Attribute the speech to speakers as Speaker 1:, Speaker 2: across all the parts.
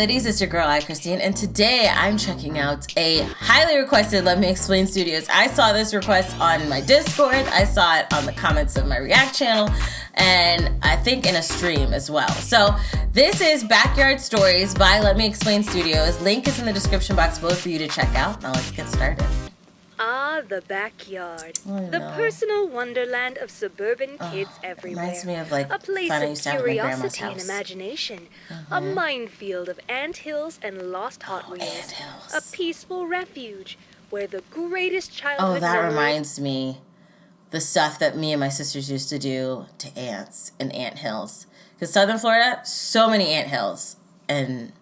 Speaker 1: ladies, it's your girl AyChristene, and today I'm checking out a highly requested Let Me Explain Studios. I saw this request on my Discord, I saw it on the comments of my React channel, and I think in a stream as well. So this is Backyard Stories by Let Me Explain Studios. Link is in the description box below for you to check out. Now let's get started.
Speaker 2: Ah, the backyard.
Speaker 1: Oh,
Speaker 2: the
Speaker 1: no.
Speaker 2: personal wonderland of suburban kids everywhere.
Speaker 1: Reminds me of like
Speaker 2: a place
Speaker 1: fun I
Speaker 2: of
Speaker 1: used to have at my grandma's
Speaker 2: curiosity and
Speaker 1: house.
Speaker 2: imagination. A minefield of anthills and lost Hot Wheels.
Speaker 1: Anthills.
Speaker 2: A peaceful refuge where the greatest
Speaker 1: Oh,
Speaker 2: childhood
Speaker 1: that
Speaker 2: memories-
Speaker 1: reminds me the stuff that me and my sisters used to do to ants in ant hills. Because Southern Florida, so many ant hills. And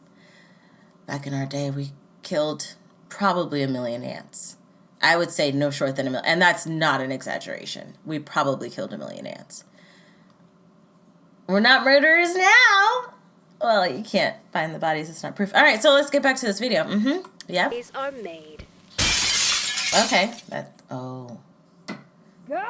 Speaker 1: back in our day, we killed probably 1 million ants. I would say no short than 1 million. And that's not an exaggeration. We probably killed 1 million ants. We're not murderers now. Well, you can't find the bodies. It's not proof. All right, so let's get back to this video. Yeah.
Speaker 2: are made.
Speaker 1: Okay. Oh.
Speaker 2: Girl!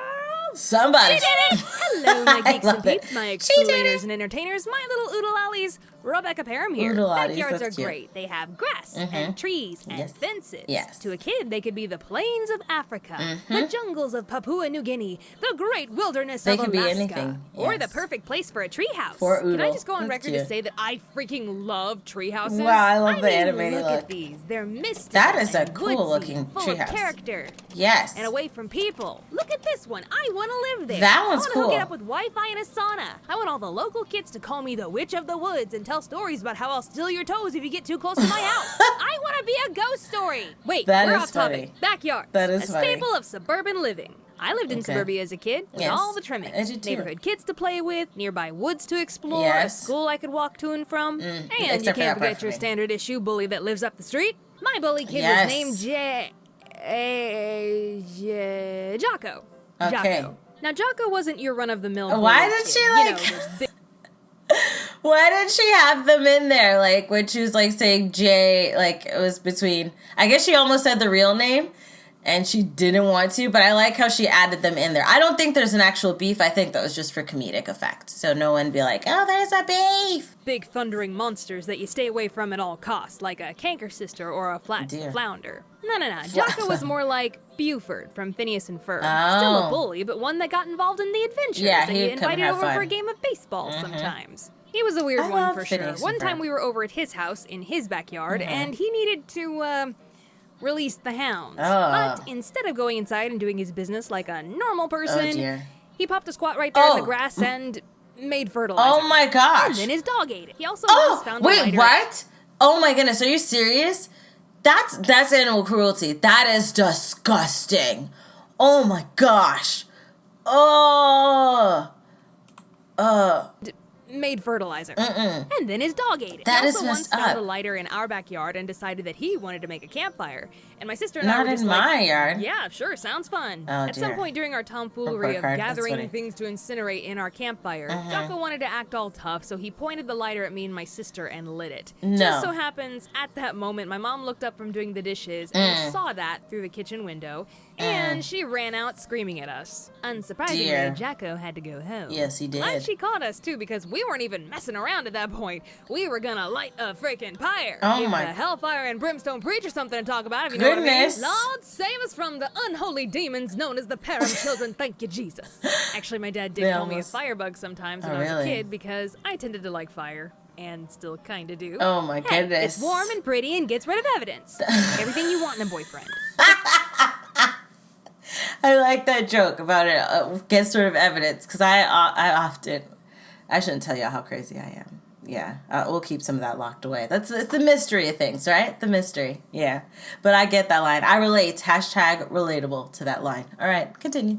Speaker 1: Somebody.
Speaker 2: She did it! Hello, my geeks and
Speaker 1: love it.
Speaker 2: peeps, my
Speaker 1: She did
Speaker 2: explorators
Speaker 1: it.
Speaker 2: and entertainers, my little oodle-ollies. Rebecca Parham here.
Speaker 1: Oodle-ollies,
Speaker 2: Backyards
Speaker 1: that's
Speaker 2: are
Speaker 1: cute.
Speaker 2: great. They have grass and trees and
Speaker 1: Yes.
Speaker 2: fences.
Speaker 1: Yes.
Speaker 2: To a kid, they could be the plains of Africa, the jungles of Papua New Guinea, the great wilderness
Speaker 1: They
Speaker 2: of
Speaker 1: could be
Speaker 2: Alaska,
Speaker 1: anything,
Speaker 2: or the
Speaker 1: yes.
Speaker 2: perfect place for a treehouse.
Speaker 1: For
Speaker 2: Can I
Speaker 1: Oodle.
Speaker 2: just go on
Speaker 1: That's
Speaker 2: record to
Speaker 1: cute.
Speaker 2: say that I freaking love treehouses?
Speaker 1: Wow, I love the
Speaker 2: mean,
Speaker 1: animated
Speaker 2: look
Speaker 1: look.
Speaker 2: at these. They're mystical
Speaker 1: That is a
Speaker 2: and woodsy,
Speaker 1: cool-looking
Speaker 2: full
Speaker 1: treehouse.
Speaker 2: of character.
Speaker 1: Yes.
Speaker 2: And away from people. Look at this one. I want to live there.
Speaker 1: That one's
Speaker 2: I want to hook
Speaker 1: cool.
Speaker 2: it up with Wi-Fi and a sauna. I want all the local kids to call me the Witch of the Woods and tell stories about how I'll steal your toes if you get too close to my house. I want to be a ghost story. Wait,
Speaker 1: That
Speaker 2: we're
Speaker 1: is
Speaker 2: off topic.
Speaker 1: funny.
Speaker 2: Backyards.
Speaker 1: That is
Speaker 2: a
Speaker 1: funny.
Speaker 2: staple of suburban living. I lived in
Speaker 1: Okay.
Speaker 2: suburbia as a kid with
Speaker 1: Yes,
Speaker 2: all the trimmings.
Speaker 1: I did too.
Speaker 2: Neighborhood kids to play with, nearby woods to explore,
Speaker 1: Yes.
Speaker 2: a school I could walk to and from. And you
Speaker 1: except for
Speaker 2: can't
Speaker 1: that part
Speaker 2: forget
Speaker 1: for
Speaker 2: your
Speaker 1: me.
Speaker 2: standard issue bully that lives up the street. My bully kid
Speaker 1: Yes.
Speaker 2: was named Jocko.
Speaker 1: Okay.
Speaker 2: Jocko. Now, Jocko wasn't your run-of-the-mill
Speaker 1: Why
Speaker 2: bully
Speaker 1: did
Speaker 2: kid.
Speaker 1: she,
Speaker 2: You
Speaker 1: like-
Speaker 2: know, those big-
Speaker 1: Why did she have them in there? Like, when she was, like, saying J, like, it was between... I guess she almost said the real name, and she didn't want to, but I like how she added them in there. I don't think there's an actual beef. I think that was just for comedic effect. So no one be like, oh, there's a beef.
Speaker 2: big thundering monsters that you stay away from at all costs, like a canker sister or a flat
Speaker 1: Dear.
Speaker 2: flounder. No. Jocko was more like Buford from Phineas and Ferb. Still
Speaker 1: Oh.
Speaker 2: a bully, but one that got involved in the adventures,
Speaker 1: Yeah,
Speaker 2: and
Speaker 1: he
Speaker 2: you
Speaker 1: would come and
Speaker 2: invited
Speaker 1: have
Speaker 2: over for
Speaker 1: fun.
Speaker 2: a game of baseball sometimes. He was a weird
Speaker 1: I
Speaker 2: one
Speaker 1: love
Speaker 2: for sure.
Speaker 1: Phineas and
Speaker 2: One time
Speaker 1: Ferb.
Speaker 2: we were over at his house in his backyard, and he needed to release the hounds.
Speaker 1: Oh.
Speaker 2: But instead of going inside and doing his business like a normal person,
Speaker 1: dear.
Speaker 2: he popped a squat right there in
Speaker 1: Oh.
Speaker 2: the grass and made fertilizer.
Speaker 1: Oh, my gosh.
Speaker 2: And then his dog ate it. He also once
Speaker 1: Oh,
Speaker 2: found a
Speaker 1: wait,
Speaker 2: lighter.
Speaker 1: what? Oh, my goodness. Are you serious? That's animal cruelty. That is disgusting. Oh, my gosh. Oh.
Speaker 2: Made fertilizer. And then his dog ate it.
Speaker 1: That
Speaker 2: he
Speaker 1: is
Speaker 2: also once
Speaker 1: messed
Speaker 2: found
Speaker 1: up.
Speaker 2: a lighter in our backyard and decided that he wanted to make a campfire. And my sister and I
Speaker 1: Not
Speaker 2: were just
Speaker 1: in
Speaker 2: like,
Speaker 1: my yard.
Speaker 2: yeah, sure, sounds fun.
Speaker 1: Oh,
Speaker 2: At some
Speaker 1: dear.
Speaker 2: point during our tomfoolery
Speaker 1: Report
Speaker 2: of
Speaker 1: card, that's
Speaker 2: gathering
Speaker 1: funny.
Speaker 2: things to incinerate in our campfire, Jocko wanted to act all tough, so he pointed the lighter at me and my sister and lit it.
Speaker 1: No.
Speaker 2: Just so happens, at that moment, my mom looked up from doing the dishes and saw that through the kitchen window, and she ran out screaming at us. Unsurprisingly,
Speaker 1: Dear.
Speaker 2: Jocko had to go home.
Speaker 1: Yes, he did.
Speaker 2: And she caught us, too, because we weren't even messing around at that point. We were gonna light a freaking pyre.
Speaker 1: Oh,
Speaker 2: Give
Speaker 1: my-
Speaker 2: the hellfire and brimstone preacher something to talk about, if you know
Speaker 1: Goodness.
Speaker 2: what I mean. Lord, save us from the unholy demons known as the Parham children. Thank you, Jesus. Actually, my dad did
Speaker 1: They
Speaker 2: call me a
Speaker 1: almost-
Speaker 2: firebug sometimes when
Speaker 1: Oh,
Speaker 2: I was a
Speaker 1: really?
Speaker 2: kid because I tended to like fire. And still kinda do.
Speaker 1: Oh, my
Speaker 2: Hey,
Speaker 1: goodness.
Speaker 2: it's warm and pretty and gets rid of evidence. Everything you want in a boyfriend.
Speaker 1: I like that joke about it. Gets rid of evidence, because I often... I shouldn't tell you how crazy I am. Yeah, we'll keep some of that locked away. It's the mystery of things, right? The mystery. Yeah. But I get that line. I relate. Hashtag relatable to that line. All right, continue.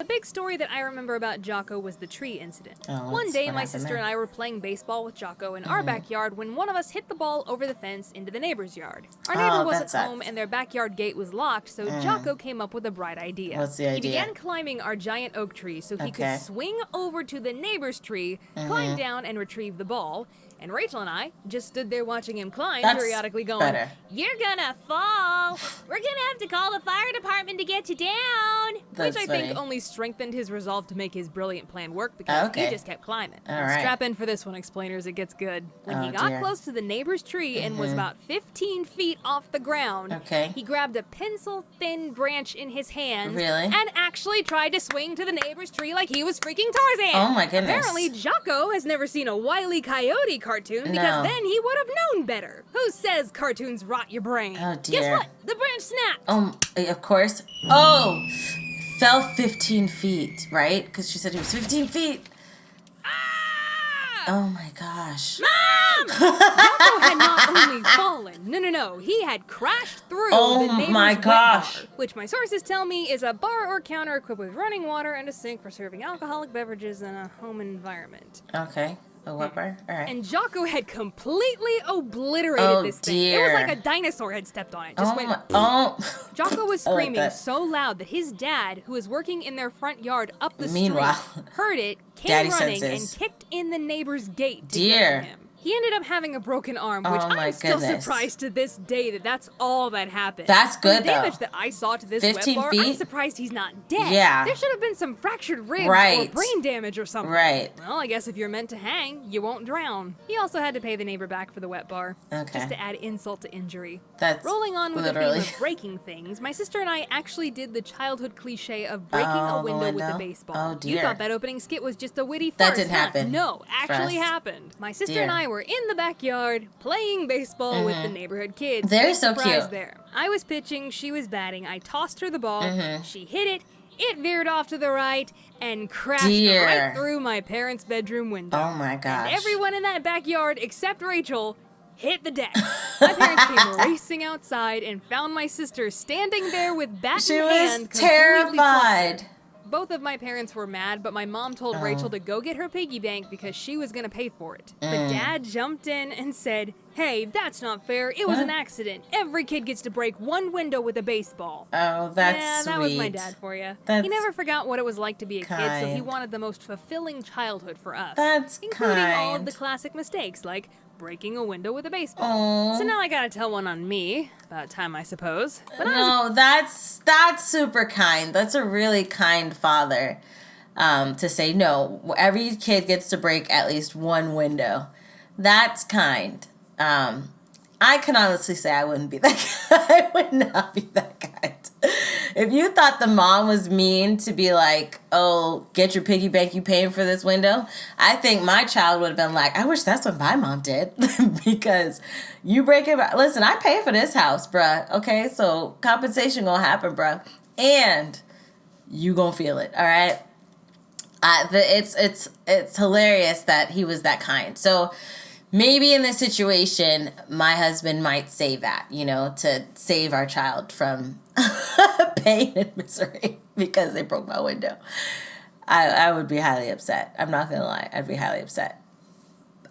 Speaker 2: A big story that I remember about Jocko was the tree incident.
Speaker 1: Oh,
Speaker 2: One day,
Speaker 1: what
Speaker 2: my
Speaker 1: happened
Speaker 2: sister
Speaker 1: there?
Speaker 2: and I were playing baseball with Jocko in our backyard when one of us hit the ball over the fence into the neighbor's yard. Our neighbor
Speaker 1: Oh, that
Speaker 2: wasn't
Speaker 1: sucks.
Speaker 2: home and their backyard gate was locked, so Jocko came up with a bright idea.
Speaker 1: What's the
Speaker 2: He
Speaker 1: idea?
Speaker 2: began climbing our giant oak tree so he
Speaker 1: Okay.
Speaker 2: could swing over to the neighbor's tree, climb down, and retrieve the ball. And Rachel and I just stood there watching him climb,
Speaker 1: That's
Speaker 2: periodically going,
Speaker 1: better.
Speaker 2: "You're gonna fall. We're gonna have to call the fire department to get you down."
Speaker 1: That's
Speaker 2: Which I
Speaker 1: funny.
Speaker 2: think only strengthened his resolve to make his brilliant plan work because he just kept climbing.
Speaker 1: All right.
Speaker 2: Strap in for this one, explainers. It gets good. When he
Speaker 1: Oh,
Speaker 2: got
Speaker 1: dear.
Speaker 2: close to the neighbor's tree and was about 15 feet off the ground, he grabbed a pencil-thin branch in his hands and actually tried to swing to the neighbor's tree like he was freaking Tarzan.
Speaker 1: Oh, my goodness.
Speaker 2: Apparently, Jocko has never seen a Wile E. Coyote cartoon because then he would have known better. Who says cartoons rot your brain?
Speaker 1: Oh, dear.
Speaker 2: Guess what? The branch snapped.
Speaker 1: Of course. Oh, fell 15 feet, right? Because she said he was 15 feet. Oh my gosh.
Speaker 2: Mom! Jocko had not only fallen. No. He had crashed through the neighbor's wet bar, which my sources tell me is a bar or counter equipped with running water and a sink for serving alcoholic beverages in a home environment.
Speaker 1: Okay. A wet bar? All right.
Speaker 2: And Jocko had completely obliterated this thing.
Speaker 1: Dear.
Speaker 2: It was like a dinosaur had stepped on it. Just went. Jocko was screaming so loud that his dad, who was working in their front yard up the street, heard it, came running, and kicked in the neighbor's gate to get to him. He ended up having a broken arm, which I'm still surprised to this day that that's all that happened.
Speaker 1: That's good,
Speaker 2: the damage that I saw to this wet bar, I'm surprised he's not dead.
Speaker 1: Yeah.
Speaker 2: There should have been some fractured ribs or brain damage or something.
Speaker 1: Right.
Speaker 2: Well, I guess if you're meant to hang, you won't drown. He also had to pay the neighbor back for the wet bar. Just to add insult to injury.
Speaker 1: That's
Speaker 2: rolling on with the theme of breaking things, my sister and I actually did the childhood cliche of breaking a window with a baseball.
Speaker 1: Oh, dear.
Speaker 2: You thought that opening skit was just a witty farce.
Speaker 1: That didn't happen.
Speaker 2: No, actually happened. My sister and I were in the backyard playing baseball with the neighborhood kids.
Speaker 1: They're so cute.
Speaker 2: There. I was pitching, she was batting. I tossed her the ball. She hit it. It veered off to the right and crashed right through my parents' bedroom window.
Speaker 1: Oh my gosh.
Speaker 2: And everyone in that backyard, except Rachel, hit the deck. My parents came racing outside and found my sister standing there with bat in hand.
Speaker 1: She was terrified.
Speaker 2: Both of my parents were mad, but my mom told Rachel to go get her piggy bank because she was going to pay for it. But Dad jumped in and said, "Hey, that's not fair. It was an accident. Every kid gets to break one window with a baseball."
Speaker 1: Oh, that's sweet.
Speaker 2: That was my dad for you. He never forgot what it was like to be a kid, so he wanted the most fulfilling childhood for us.
Speaker 1: That's
Speaker 2: including all of the classic mistakes, like breaking a window with a baseball. So now I gotta tell one on me. About time, I suppose. But
Speaker 1: that's super kind. That's a really kind father to say, no, every kid gets to break at least one window. That's kind. I can honestly say I wouldn't be that kind. I would not be that kind. If you thought the mom was mean to be like, oh, get your piggy bank, you paying for this window, I think my child would have been like, I wish that's what my mom did. Because you break it. Listen, I pay for this house, bruh. Okay, so compensation gonna happen, bruh. And you gonna feel it, all right? It's hilarious that he was that kind. So maybe in this situation, my husband might say that, to save our child from pain and misery because they broke my window. I would be highly upset. I'm not going to lie. I'd be highly upset.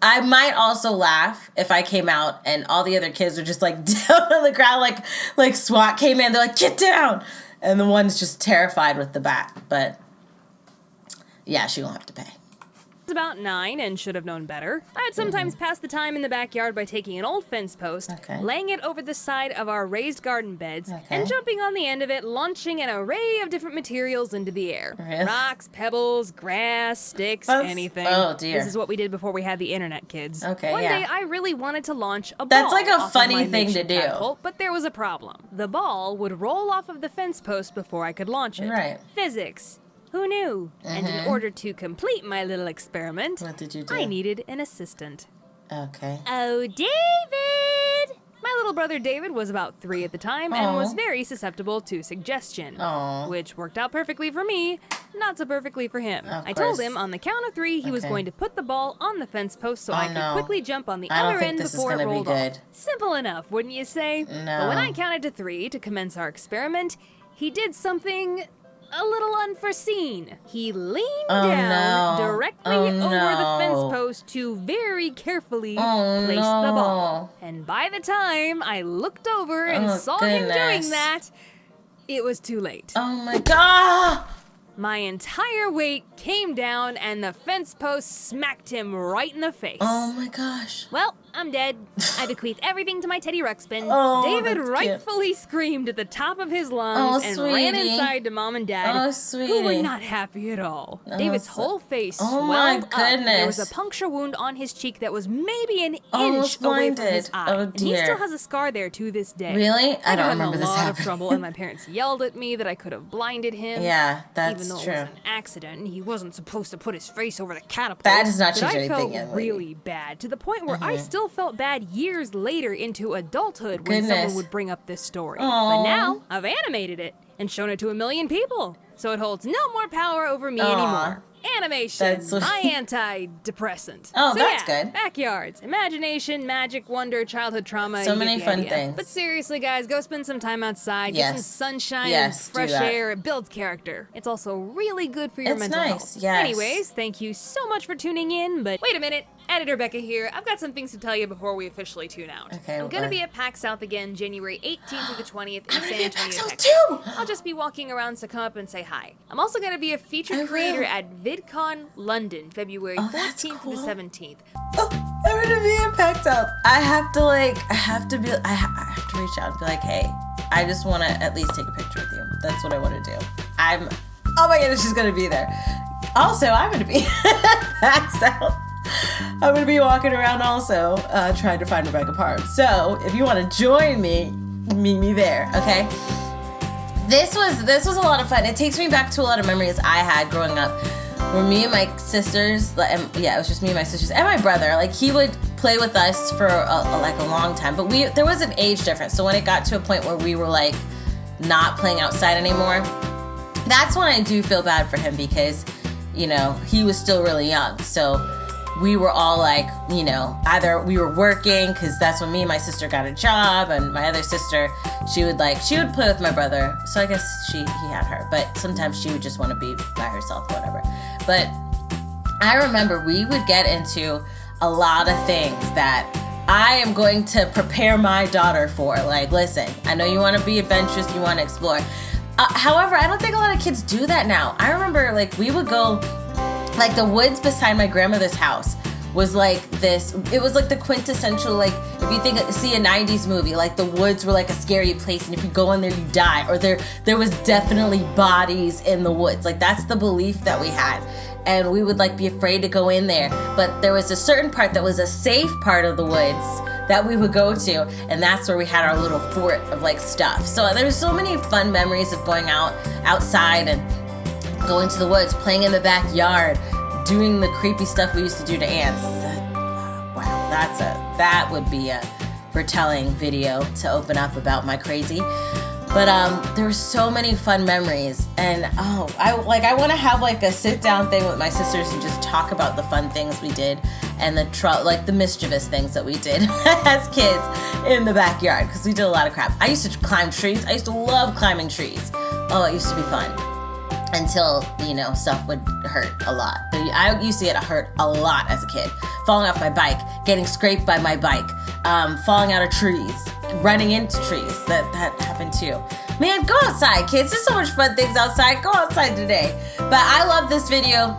Speaker 1: I might also laugh if I came out and all the other kids are just like down on the ground, like SWAT came in. They're like, get down. And the one's just terrified with the bat. But yeah, she won't have to pay.
Speaker 2: About 9 and should have known better. I'd sometimes pass the time in the backyard by taking an old fence post, laying it over the side of our raised garden beds, and jumping on the end of it, launching an array of different materials into the air.
Speaker 1: Really?
Speaker 2: Rocks, pebbles, grass, sticks, anything.
Speaker 1: Oh, dear.
Speaker 2: This is what we did before we had the internet, kids.
Speaker 1: Okay,
Speaker 2: One day, I really wanted to launch a ball.
Speaker 1: That's like a funny
Speaker 2: off of my
Speaker 1: thing to do.
Speaker 2: catapult, but there was a problem. The ball would roll off of the fence post before I could launch it.
Speaker 1: Right.
Speaker 2: Physics. Who knew? And in order to complete my little experiment,
Speaker 1: what did you do?
Speaker 2: I needed an assistant.
Speaker 1: Okay.
Speaker 2: Oh, David! My little brother David was about 3 at the time and was very susceptible to suggestion, which worked out perfectly for me, not so perfectly for him. I told him on the count of 3 he was going to put the ball on the fence post so I could quickly jump on the other end before it rolled off. Simple enough, wouldn't you say?
Speaker 1: No.
Speaker 2: But when I counted to 3 to commence our experiment, he did something a little unforeseen. He leaned down directly over the fence post to very carefully place the ball. And by the time I looked over and saw him doing that, it was too late.
Speaker 1: Oh my God!
Speaker 2: My entire weight came down and the fence post smacked him right in the face.
Speaker 1: Oh my gosh.
Speaker 2: Well, I'm dead. I bequeath everything to my Teddy Ruxpin.
Speaker 1: Oh,
Speaker 2: David
Speaker 1: that's
Speaker 2: rightfully
Speaker 1: cute.
Speaker 2: screamed at the top of his lungs and ran inside to Mom and Dad, who were not happy at all. David's whole face swelled up. There was a puncture wound on his cheek that was maybe an inch away from his eye.
Speaker 1: Oh, dear.
Speaker 2: And he still has a scar there to this day.
Speaker 1: Really? I don't remember this happening.
Speaker 2: I got in a lot of trouble, and my parents yelled at me that I could have blinded him.
Speaker 1: Yeah, that's
Speaker 2: even though
Speaker 1: true.
Speaker 2: It was an accident, and he wasn't supposed to put his face over the catapult.
Speaker 1: That does not change
Speaker 2: but
Speaker 1: anything.
Speaker 2: I felt really bad, to the point where I still felt bad years later into adulthood when someone would bring up this story. But now, I've animated it and shown it to 1 million people, so it holds no more power over me anymore. Animation, my antidepressant.
Speaker 1: Oh,
Speaker 2: so
Speaker 1: that's
Speaker 2: yeah,
Speaker 1: good.
Speaker 2: Backyards, imagination, magic, wonder, childhood trauma.
Speaker 1: So many fun
Speaker 2: idea.
Speaker 1: things.
Speaker 2: But seriously, guys, go spend some time outside, get some sunshine and fresh air. It builds character. It's also really good for your mental health.
Speaker 1: Yes.
Speaker 2: Anyways, thank you so much for tuning in, but wait a minute. Editor Becca here. I've got some things to tell you before we officially tune out.
Speaker 1: Okay,
Speaker 2: I'm going to be at PAX South again January 18th through the 20th in San Antonio, Texas.
Speaker 1: Too.
Speaker 2: I'll just be walking around, so come up and say hi. I'm also going to be a featured creator at VidCon London, February 14th to the 17th.
Speaker 1: Oh, I'm going to be in PAX South. I have to reach out and be like, hey, I just want to at least take a picture with you. That's what I want to do. Oh my goodness, she's going to be there. Also, I'm going to be at PAX South. I'm going to be walking around also trying to find Rebecca Parham. So if you want to join me, meet me there, okay? This was a lot of fun. It takes me back to a lot of memories I had growing up where me and my sisters, it was just me and my sisters and my brother, like he would play with us for a long time, but there was an age difference. So when it got to a point where we were like not playing outside anymore, that's when I do feel bad for him because, you know, he was still really young. So we were all like, you know, either we were working because that's when me and my sister got a job, and my other sister, she would play with my brother. So I guess he had her, but sometimes she would just want to be by herself or whatever. But I remember we would get into a lot of things that I am going to prepare my daughter for. Like, listen, I know you want to be adventurous, you want to explore. However, I don't think a lot of kids do that now. I remember we would go, like the woods beside my grandmother's house was like this. It was like the quintessential, like if you see a 90s movie, like the woods were like a scary place, and if you go in there, you die, or there was definitely bodies in the woods. Like that's the belief that we had. And we would be afraid to go in there. But there was a certain part that was a safe part of the woods that we would go to, and that's where we had our little fort of stuff. So there's so many fun memories of going outside and going to the woods, playing in the backyard, doing the creepy stuff we used to do to ants. Wow, that would be a retelling video to open up about my crazy. But there were so many fun memories, and I want to have a sit down thing with my sisters and just talk about the fun things we did and the mischievous things that we did as kids in the backyard, because we did a lot of crap. I used to climb trees. I used to love climbing trees. Oh, it used to be fun. Until, stuff would hurt a lot. I used to get hurt a lot as a kid. Falling off my bike, getting scraped by my bike, falling out of trees, running into trees. That happened too. Man, go outside, kids. There's so much fun things outside. Go outside today. But I love this video.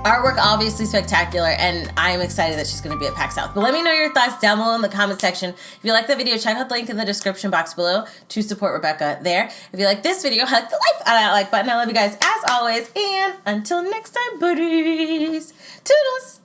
Speaker 1: Artwork obviously spectacular, and I am excited that she's going to be at PAX South. But let me know your thoughts down below in the comment section. If you like the video, check out the link in the description box below to support Rebecca there. If you like this video, click the like button. I love you guys as always, and until next time, buddies. Toodles!